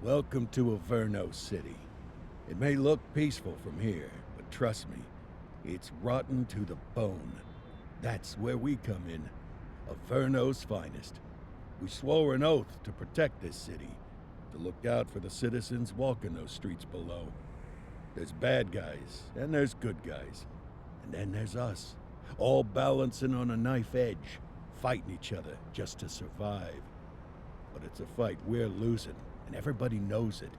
Welcome to Averno City. It may look peaceful from here, but trust me, it's rotten to the bone. That's where we come in. Averno's finest. We swore an oath to protect this city, to look out for the citizens walking those streets below. There's bad guys, and there's good guys. And then there's us, all balancing on a knife edge, fighting each other just to survive. But it's a fight we're losing, and everybody knows it.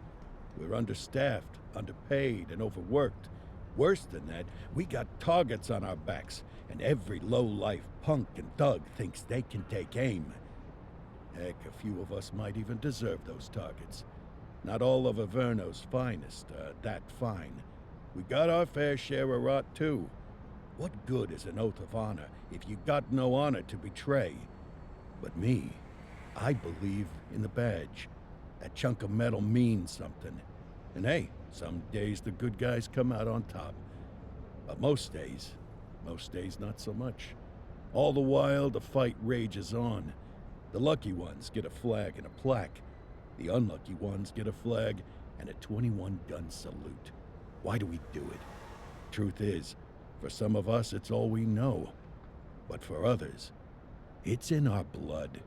We're understaffed, underpaid, and overworked. Worse than that, we got targets on our backs, and every low-life punk and thug thinks they can take aim. Heck, a few of us might even deserve those targets. Not all of Averno's finest are that fine. We got our fair share of rot, too. What good is an oath of honor if you got no honor to betray? But me, I believe in the badge. That chunk of metal means something. And hey, some days the good guys come out on top. But most days not so much. All the while, the fight rages on. The lucky ones get a flag and a plaque. The unlucky ones get a flag and a 21-gun salute. Why do we do it? Truth is, for some of us it's all we know. But for others, it's in our blood.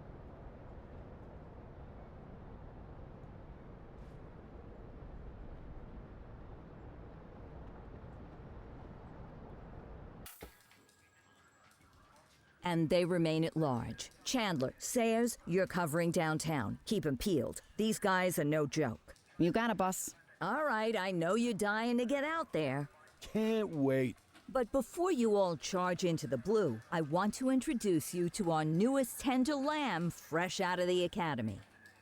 And they remain at large. Chandler, Sayers, you're covering downtown. Keep 'em peeled. These guys are no joke. You got it, boss. All right, I know you're dying to get out there. Can't wait. But before you all charge into the blue, I want to introduce you to our newest tender lamb fresh out of the academy.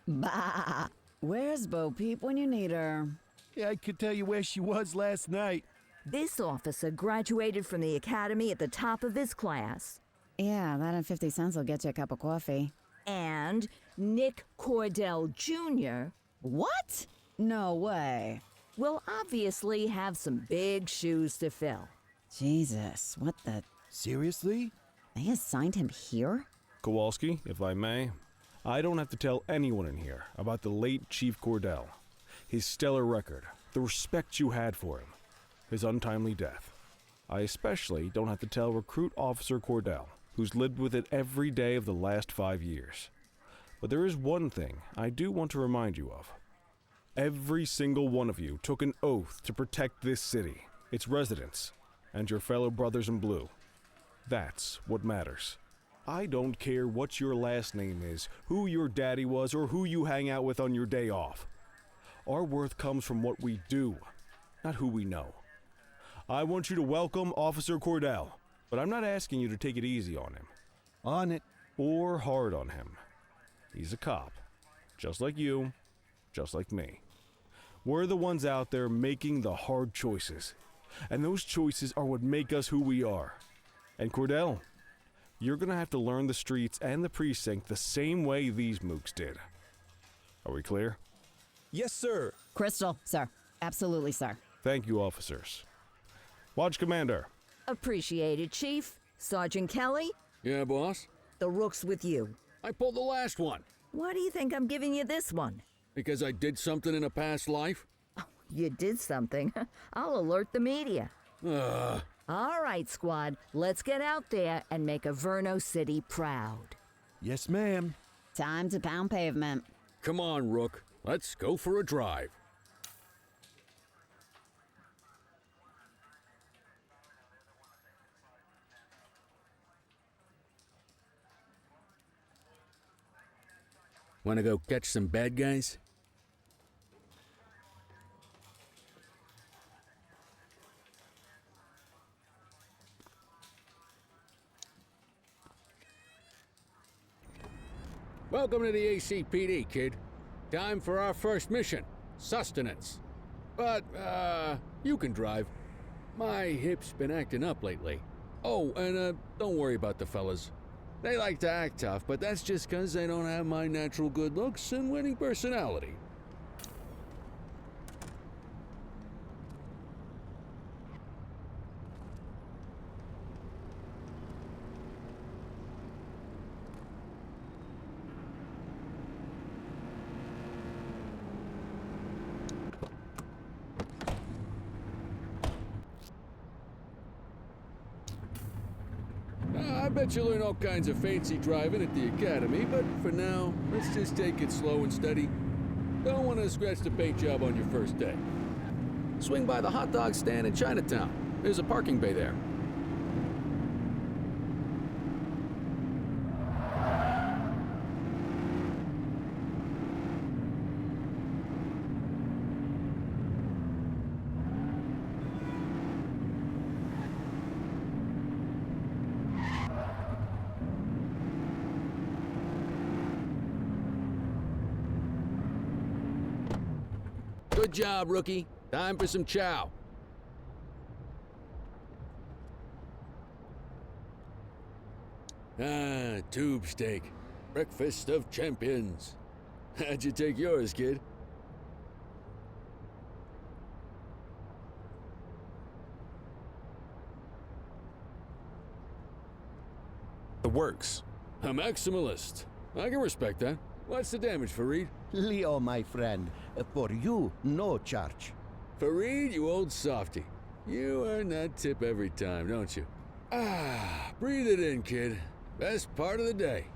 Bah! Where's Bo Peep when you need her? Yeah, I could tell you where she was last night. This officer graduated from the academy at the top of his class. Yeah, that and 50 cents will get you a cup of coffee. And Nick Cordell Jr. What? No way. will obviously have some big shoes to fill. Jesus, what the... Seriously? They assigned him here? Kowalski, if I may, I don't have to tell anyone in here about the late Chief Cordell, his stellar record, the respect you had for him, his untimely death. I especially don't have to tell Recruit Officer Cordell, who's lived with it every day of the last 5 years. But there is one thing I do want to remind you of. Every single one of you took an oath to protect this city, its residents, and your fellow brothers in blue. That's what matters. I don't care what your last name is, who your daddy was, or who you hang out with on your day off. Our worth comes from what we do, not who we know. I want you to welcome Officer Cordell, but I'm not asking you to take it easy on him. On it. Or hard on him. He's a cop, just like you, just like me. We're the ones out there making the hard choices, and those choices are what make us who we are. And Cordell, you're gonna have to learn the streets and the precinct the same way these mooks did. Are we clear? Yes, sir. Crystal, sir. Absolutely, sir. Thank you, officers. Watch Commander. Appreciated, Chief. Sergeant Kelly, Yeah, boss? the rook's with you. I pulled the last one. Why do you think I'm giving you this one? Because I did something in a past life? You did something. I'll alert the media. Ugh. All right, squad. Let's get out there and make Averno City proud. Yes, ma'am. Time to pound pavement. Come on, Rook. Let's go for a drive. Wanna go catch some bad guys? Welcome to the ACPD, kid. Time for our first mission, sustenance. But, you can drive. My hip's been acting up lately. Oh, and, don't worry about the fellas. They like to act tough, but that's just 'cause they don't have my natural good looks and winning personality. I bet you learn all kinds of fancy driving at the academy, but for now, let's just take it slow and steady. Don't want to scratch the paint job on your first day. Swing by the hot dog stand in Chinatown. There's a parking bay there. Good job, rookie. Time for some chow. Ah, tube steak. Breakfast of champions. How'd you take yours, kid? The works. A maximalist. I can respect that. What's the damage, Fareed? Leo, my friend, for you, no charge. Fareed, you old softy. You earn that tip every time, don't you? Ah, breathe it in, kid. Best part of the day.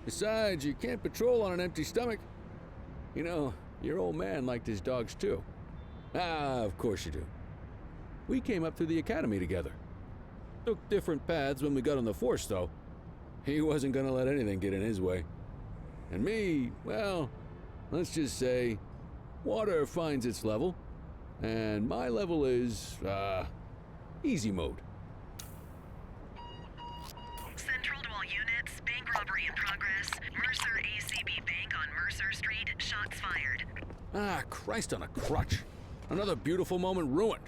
Besides, you can't patrol on an empty stomach. You know, your old man liked his dogs too. Ah, of course you do. We came up through the academy together. Took different paths when we got on the force, though. He wasn't gonna let anything get in his way. And me, well, let's just say, water finds its level, and my level is, easy mode. Central to all units, bank robbery in progress. Mercer ACB Bank on Mercer Street, shots fired. Ah, Christ on a crutch. Another beautiful moment ruined.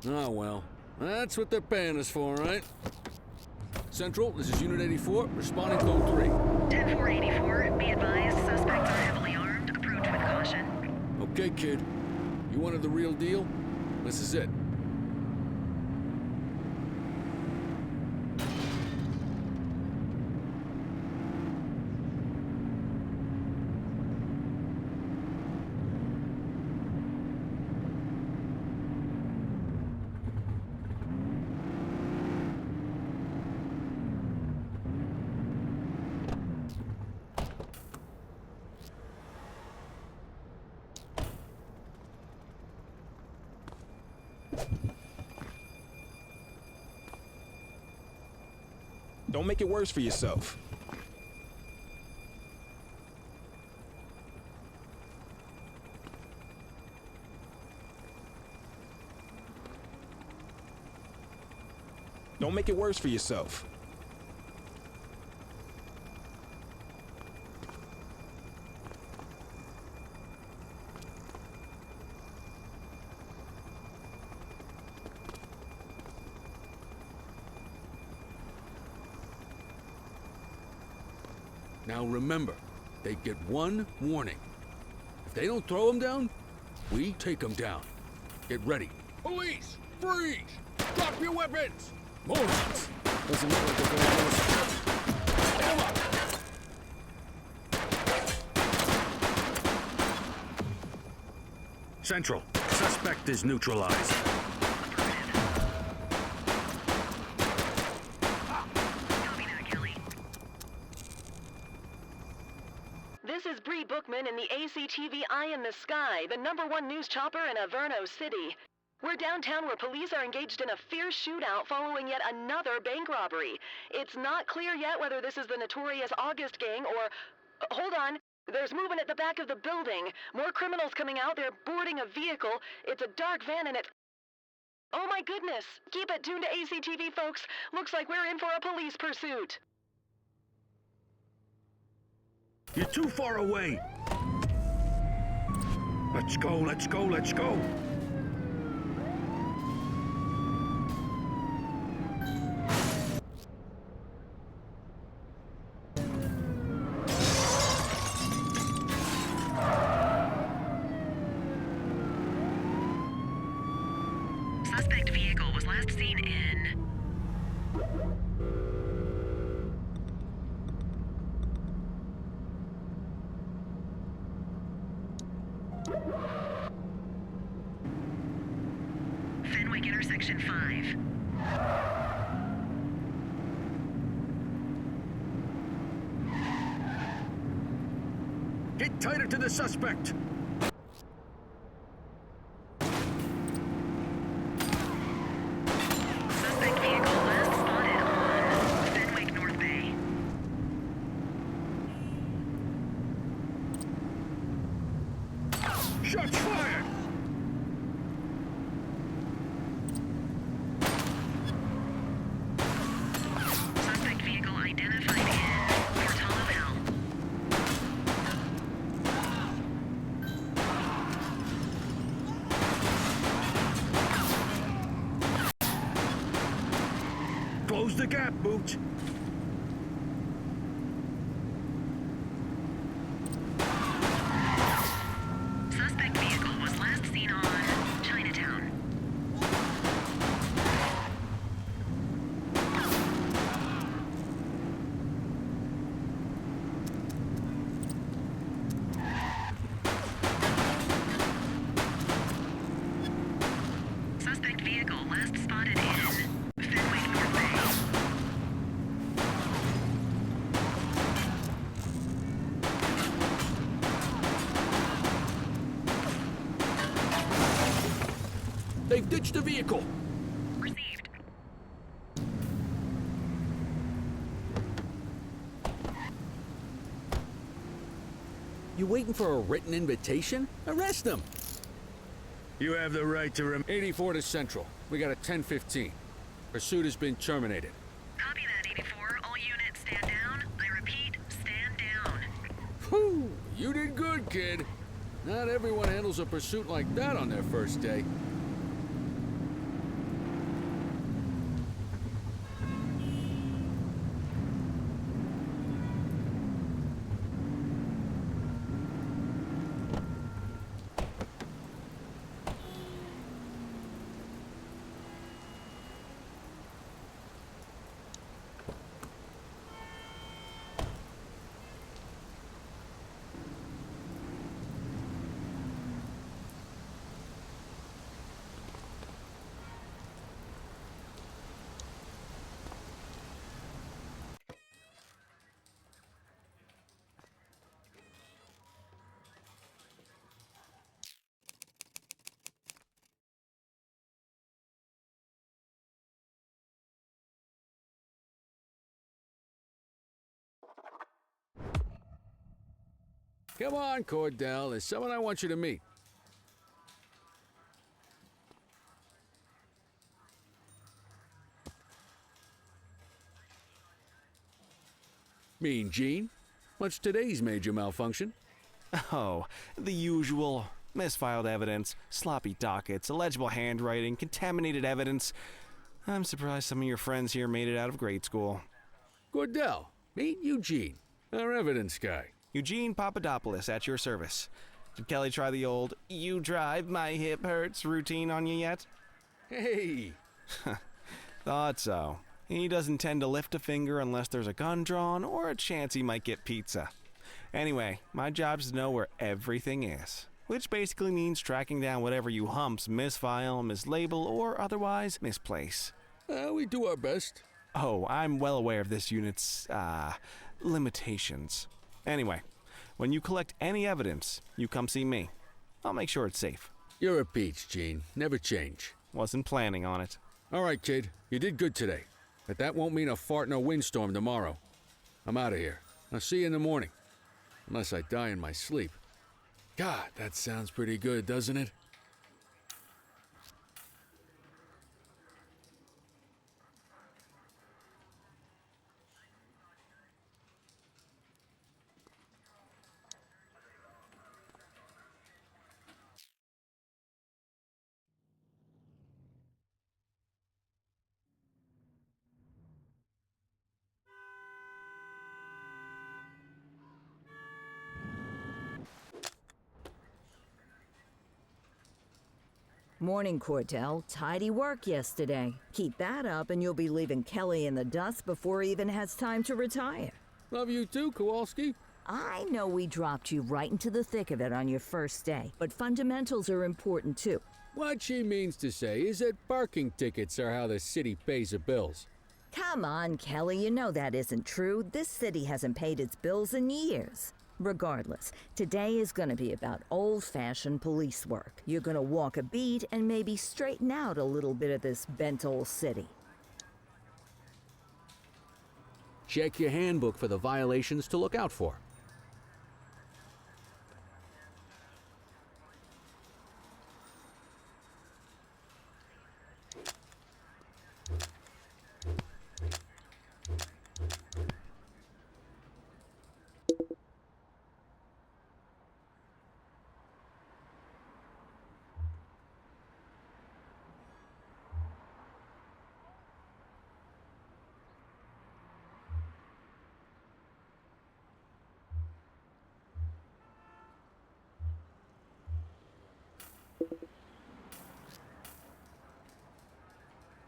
Oh well, that's what they're paying us for, right? Central, this is Unit 84, responding code 3. 10-484, be advised, suspects are heavily armed. Approach with caution. Okay, kid. You wanted the real deal? This is it. Don't make it worse for yourself. Don't make it worse for yourself. Now remember, they get one warning. If they don't throw them down, we take them down. Get ready. Police! Freeze! Drop your weapons! Morons! Doesn't look like they're gonna us. Stand up! Central, suspect is neutralized. Copy that, Kelly. This is Bree Bookman in the ACTV Eye in the Sky, the #1 news chopper in Averno City. We're downtown where police are engaged in a fierce shootout following yet another bank robbery. It's not clear yet whether this is the notorious August gang or... hold on. There's movement at the back of the building. More criminals coming out. They're boarding a vehicle. It's a dark van and it's... oh my goodness. Keep it tuned to ACTV, folks. Looks like we're in for a police pursuit. You're too far away. Let's go, let's go, let's go. Suspect vehicle was last seen in... Fenwick intersection 5. tighter to the suspect. Suspect vehicle last spotted on Fenwick North Bay. Shots fired! Suspect vehicle identified in Portal of Hell. Close the gap, Boot. Suspect vehicle was last seen on Chinatown. Suspect vehicle last spotted in Fenwick North Bay. They've ditched the vehicle. Received. You waiting for a written invitation? Arrest them. You have the right to 84 to Central. We got a 10:15. Pursuit has been terminated. Copy that, 84. All units stand down. I repeat, stand down. Whew, you did good, kid. Not everyone handles a pursuit like that on their first day. Come on, Cordell. There's someone I want you to meet. Mean Gene? What's today's major malfunction? Oh, the usual. Misfiled evidence, sloppy dockets, illegible handwriting, contaminated evidence. I'm surprised some of your friends here made it out of grade school. Cordell, meet Eugene, our evidence guy. Eugene Papadopoulos at your service. Did Kelly try the old, "you drive, my hip hurts" routine on you yet? Hey! Thought so. He doesn't tend to lift a finger unless there's a gun drawn or a chance he might get pizza. Anyway, my job's to know where everything is, which basically means tracking down whatever you humps misfile, mislabel, or otherwise misplace. We do our best. Oh, I'm well aware of this unit's, limitations. Anyway, when you collect any evidence, you come see me. I'll make sure it's safe. You're a peach, Gene. Never change. Wasn't planning on it. All right, kid. You did good today. But that won't mean a fart in a windstorm tomorrow. I'm out of here. I'll see you in the morning. Unless I die in my sleep. God, that sounds pretty good, doesn't it? Morning, Cordell. Tidy work yesterday. Keep that up and you'll be leaving Kelly in the dust before he even has time to retire. Love you too, Kowalski. I know we dropped you right into the thick of it on your first day, but fundamentals are important too. What she means to say is that parking tickets are how the city pays the bills. Come on, Kelly, you know that isn't true. This city hasn't paid its bills in years. Regardless, today is gonna be about old-fashioned police work. You're gonna walk a beat and maybe straighten out a little bit of this bent old city. Check your handbook for the violations to look out for.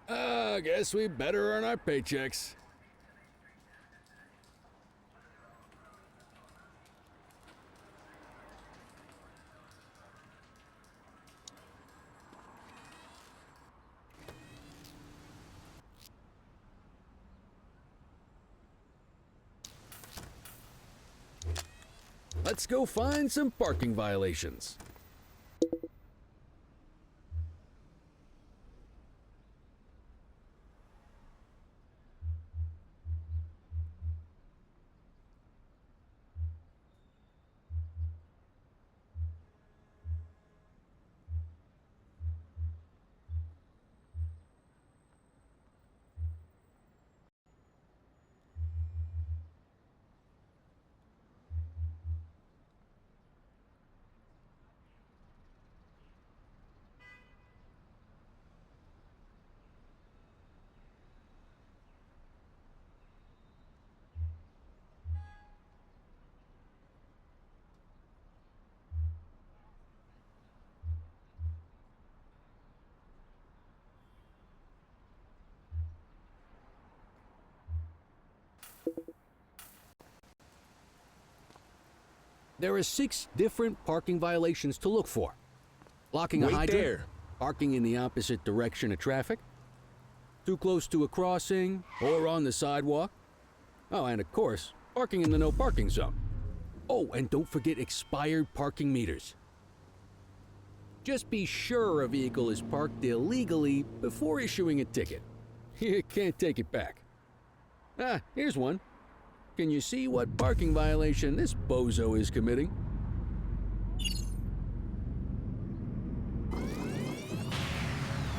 I guess we better earn our paychecks. Let's go find some parking violations. There are 6 different parking violations to look for. Blocking a Wait hydrant, there. parking in the opposite direction of traffic, too close to a crossing or on the sidewalk. Oh, and of course, parking in the no parking zone. Oh, and don't forget expired parking meters. Just be sure a vehicle is parked illegally before issuing a ticket. You can't take it back. Ah, here's one. Can you see what parking violation this bozo is committing?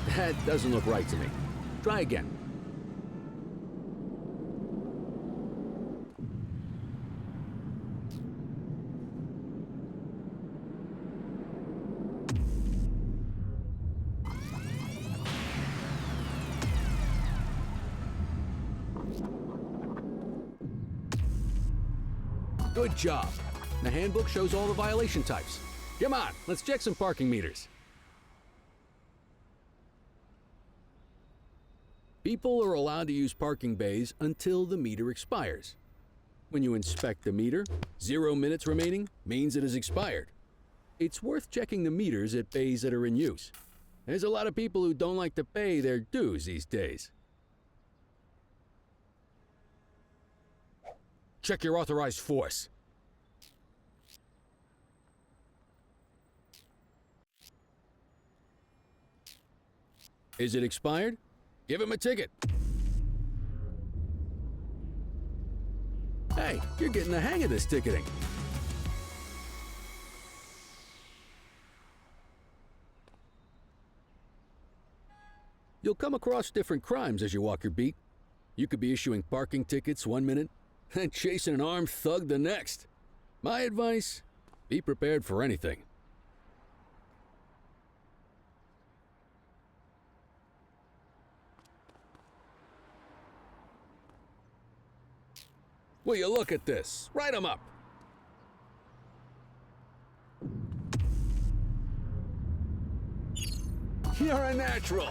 That doesn't look right to me. Try again. Good job. The handbook shows all the violation types. Come on, let's check some parking meters. People are allowed to use parking bays until the meter expires. When you inspect the meter, 0 minutes remaining means it has expired. It's worth checking the meters at bays that are in use. There's a lot of people who don't like to pay their dues these days. Check your authorized force. Is it expired? Give him a ticket. Hey, you're getting the hang of this ticketing. You'll come across different crimes as you walk your beat. You could be issuing parking tickets 1 minute and chasing an armed thug the next. My advice, be prepared for anything. Will you look at this? Write 'em up. You're a natural.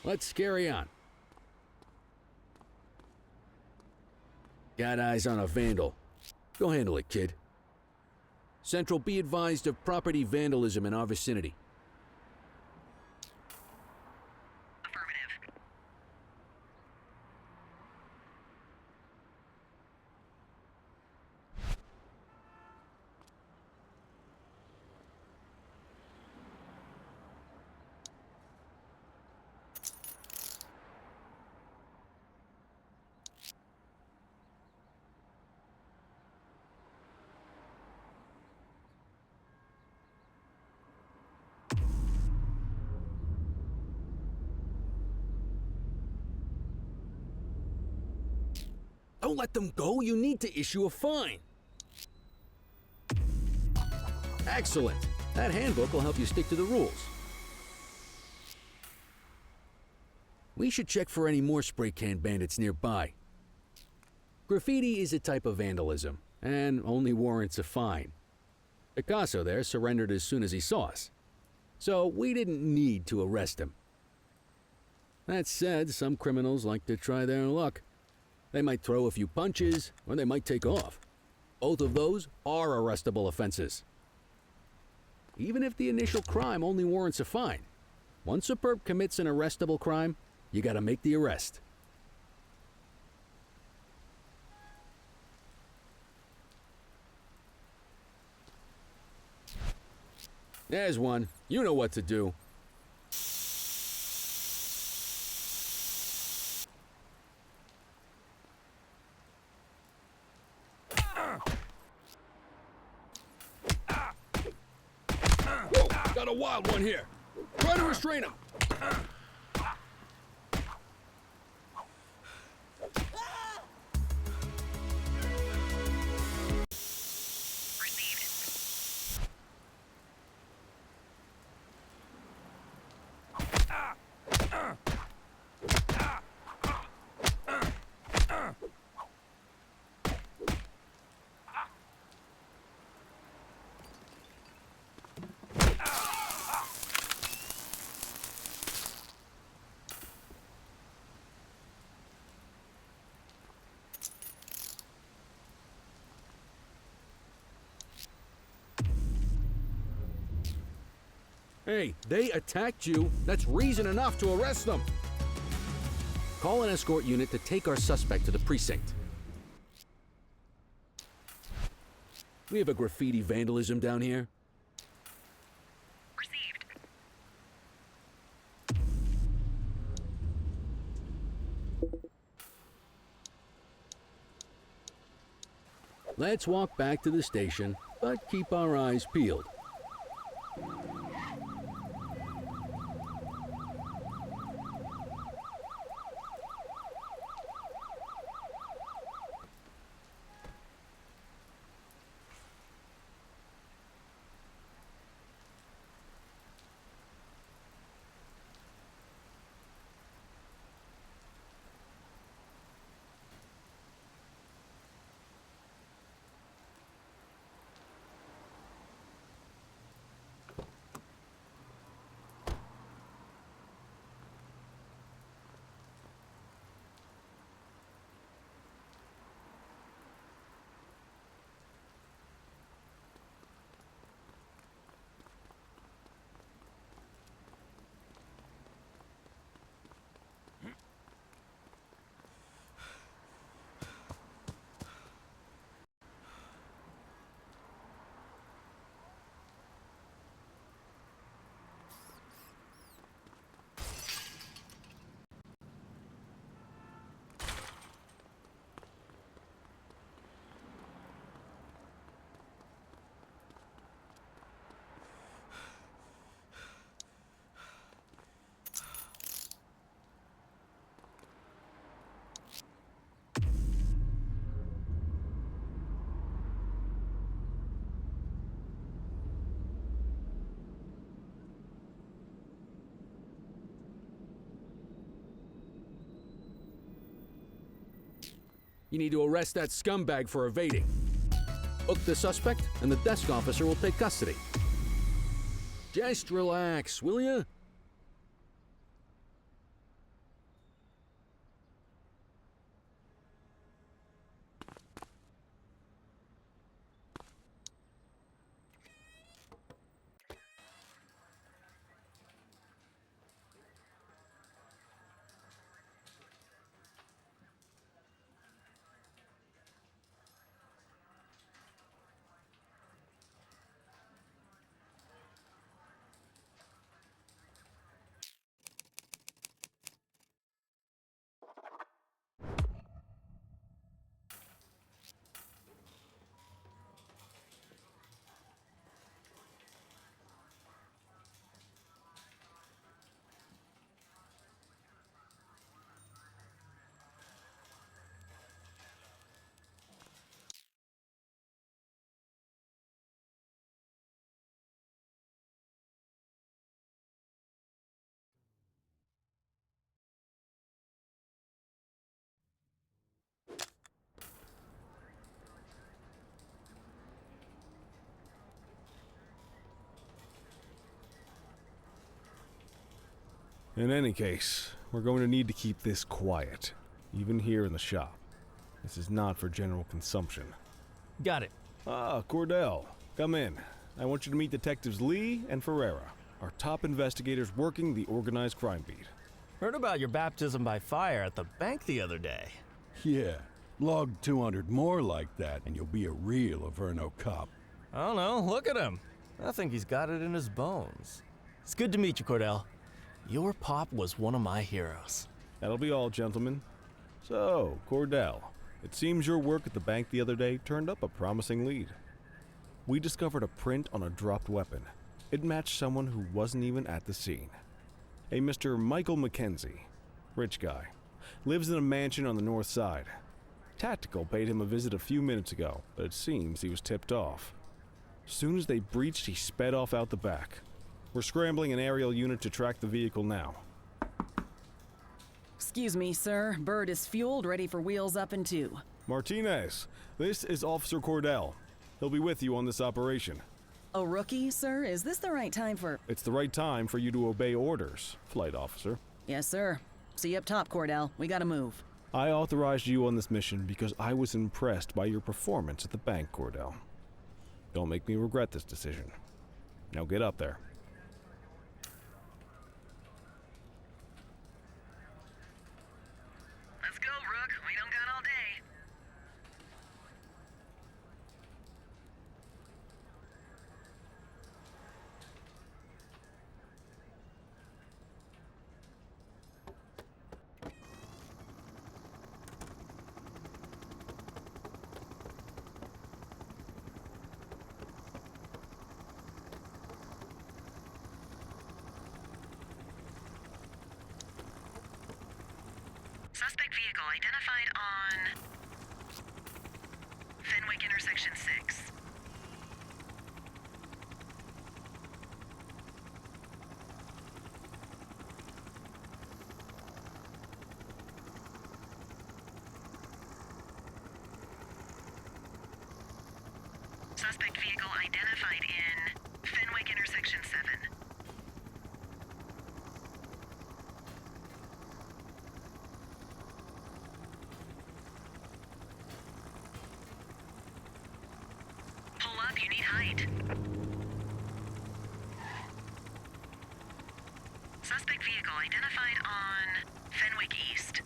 Let's carry on. Got eyes on a vandal. Go handle it, kid. Central, be advised of property vandalism in our vicinity. Don't let them go. You need to issue a fine. Excellent. That handbook will help you stick to the rules. We should check for any more spray can bandits nearby. Graffiti is a type of vandalism, and only warrants a fine. Picasso there surrendered as soon as he saw us, so we didn't need to arrest him. That said, some criminals like to try their luck. They might throw a few punches, or they might take off. Both of those are arrestable offenses. Even if the initial crime only warrants a fine, once a perp commits an arrestable crime, you gotta make the arrest. There's one. You know what to do. Whoa, got a wild one here. Try to restrain him. Hey, they attacked you. That's reason enough to arrest them. Call an escort unit to take our suspect to the precinct. We have a graffiti vandalism down here. Received. Let's walk back to the station, but keep our eyes peeled. You need to arrest that scumbag for evading. Hook the suspect, and the desk officer will take custody. Just relax, will ya? In any case, we're going to need to keep this quiet, even here in the shop. This is not for general consumption. Got it. Ah, Cordell, come in. I want you to meet Detectives Lee and Ferreira, our top investigators working the organized crime beat. Heard about your baptism by fire at the bank the other day. Yeah, log 200 more like that, and you'll be a real Averno cop. I don't know, look at him. I think he's got it in his bones. It's good to meet you, Cordell. Your pop was one of my heroes. That'll be all, gentlemen. So, Cordell, it seems your work at the bank the other day turned up a promising lead. We discovered a print on a dropped weapon. It matched someone who wasn't even at the scene. A Mr. Michael McKenzie, rich guy, lives in a mansion on the north side. Tactical paid him a visit a few minutes ago, but it seems he was tipped off. Soon as they breached, he sped off out the back. We're scrambling an aerial unit to track the vehicle now. Excuse me, sir. Bird is fueled, ready for wheels up in 2. Martinez, this is Officer Cordell. He'll be with you on this operation. A rookie, sir? Is this the right time for... It's the right time for you to obey orders, Flight Officer. Yes, sir. See you up top, Cordell. We gotta move. I authorized you on this mission because I was impressed by your performance at the bank, Cordell. Don't make me regret this decision. Now get up there. Let's go, Rook. We don't got all day. Suspect vehicle identified on Fenwick intersection 6. Suspect vehicle identified in Fenwick intersection 7. Pull up, you need height. Suspect vehicle identified on Fenwick East.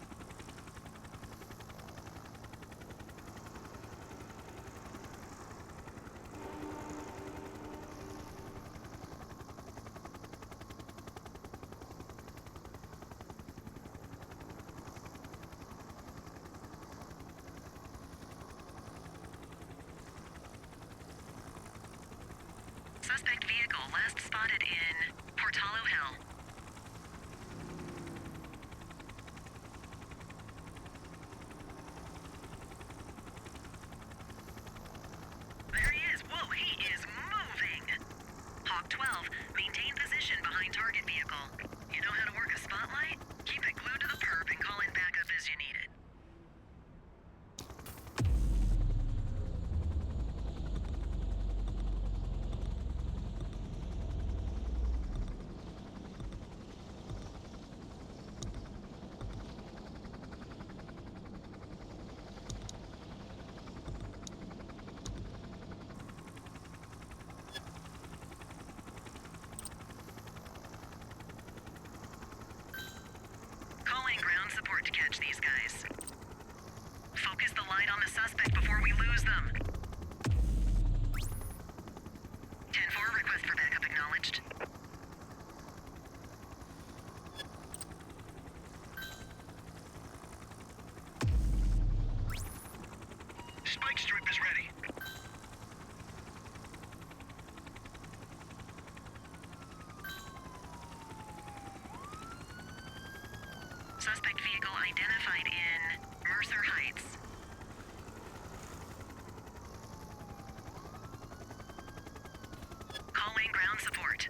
Suspect vehicle last spotted in Portalo Hill. There he is. Whoa, he is moving. Hawk 12, maintain position behind target vehicle. You know how to work a spotlight? Keep it glued to the perp and call in backup as you need it. Calling ground support to catch these guys. Focus the light on the suspect before we lose them. 10-4, request for backup acknowledged. Spike strip is ready. Suspect vehicle identified in Mercer Heights. Calling ground support.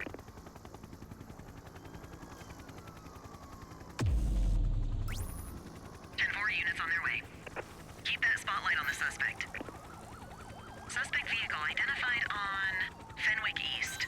Units on their way. Keep that spotlight on the suspect. Suspect vehicle identified on Fenwick East.